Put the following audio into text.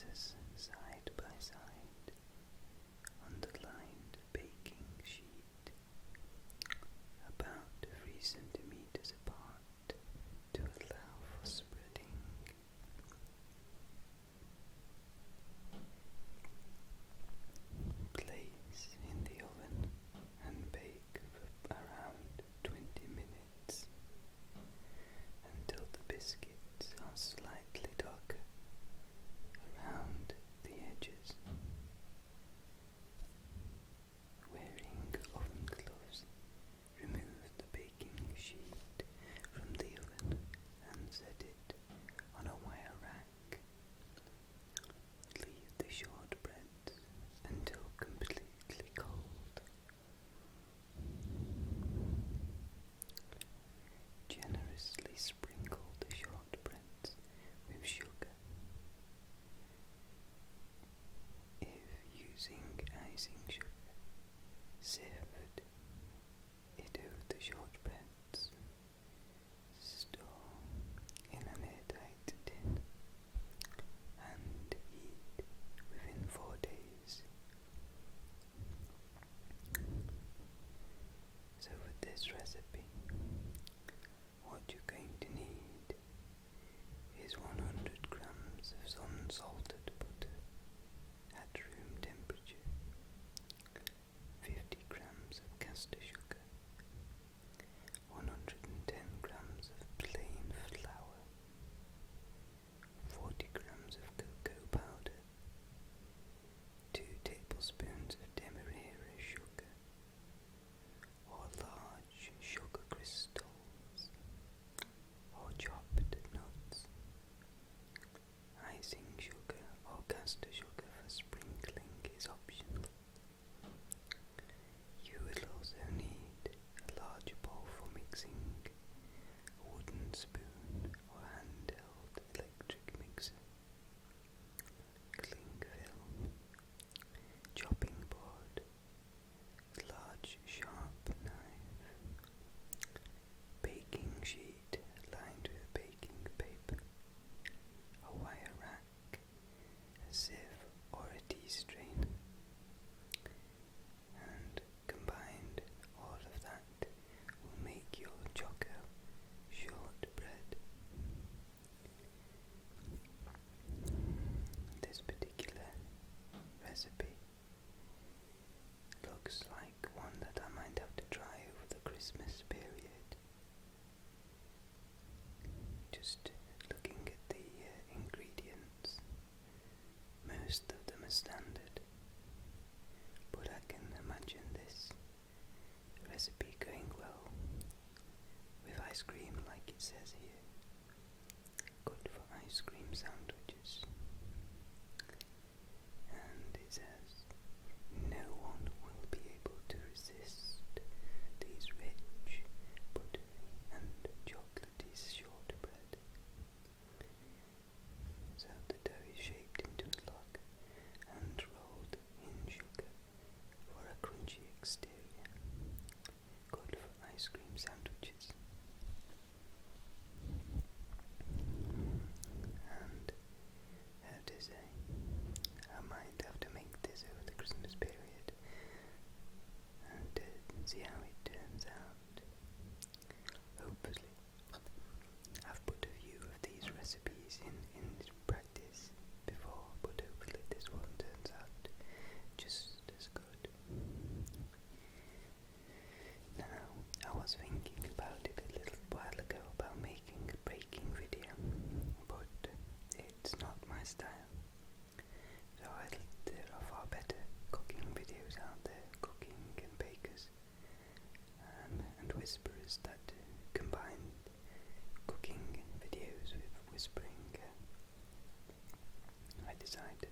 places side by side on the lined baking sheet, about 3 centimeters apart to allow for spreading. Place in the oven and bake for around 20 minutes until the biscuits are slightly darker around the edges. Wearing oven gloves, remove the baking sheet from the oven and set it on a wire rack. Leave the shortbreads until completely cold. Generously sprinkle the shortbreads with sugar. If using icing sugar, sift it over the shortbreads. Store in an airtight tin and eat within 4 days. So for this recipe, what you're going to need is 100 grams of unsalted butter at room temperature, 50 grams of caster sugar, 110 grams of plain flour, 40 grams of cocoa powder, 2 tablespoons of demerara sugar, or large sugar crystals, or chopped nuts. Icing sugar or caster sugar for sprinkling is optional. You will also need a large bowl for mixing, a wooden spoon or handheld electric mixer, cling film, chopping board, large sharp knife, baking sheet lined with baking paper, a wire rack, a sieve or a tea strainer, and combined all of that will make your choco shortbread. This particular recipe looks like one that I might have to try over the Christmas period. Just looking at the ingredients, most of them are standard, but I can imagine this recipe going well with ice cream, like it says here. Good for ice cream sandwiches. And it says, no one will be able to resist these rich, buttery and chocolatey shortbread. So the dough is shaped into a log and rolled in sugar for a crunchy exterior. Good for ice cream sandwiches. And to say, I might have to make this over the Christmas period and see how it turns out. Hopefully, I've put a few of these recipes in practice before, but hopefully this one turns out just as good. Now, I was thinking about it a little while ago about making a baking video, but it's not my style. So there are far better cooking videos out there, cooking and bakers and whisperers that combine cooking videos with whispering. I decided